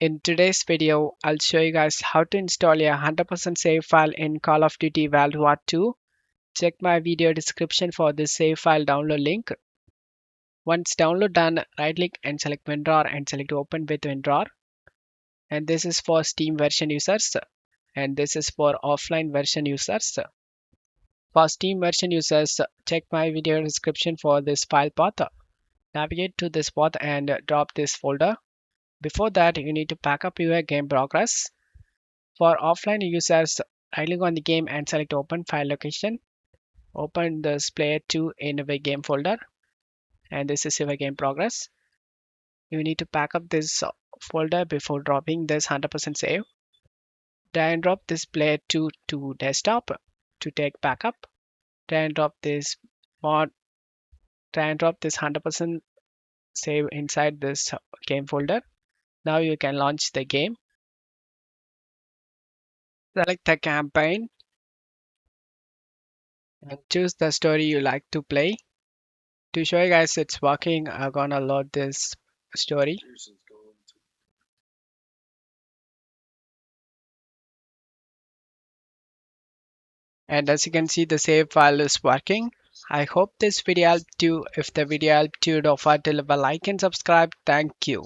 In today's video, I'll show you guys how to install a 100% save file in Call of Duty World War II. Check my video description for this save file download link. Once download done, right click and select WinRAR and select open with WinRAR. And this is for Steam version users and this is for offline version users. For Steam version users, check my video description for this file path. Navigate to this path and drop this folder. Before that, you need to back up your game progress. For offline users, right click on the game and select open file location. Open this player 2 in the game folder and this is your game progress. You need to pack up this folder before dropping this 100% save. Drag and drop this player 2 to desktop to take backup. Drag and drop this mod. Drag and drop this 100% save inside this game folder. Now you can launch the game. Select the campaign and choose the story you like to play. To show you guys it's working, I'm gonna load this story. And as you can see, the save file is working. I hope this video helped you. If the video helped you, don't forget to leave a like and subscribe. Thank you.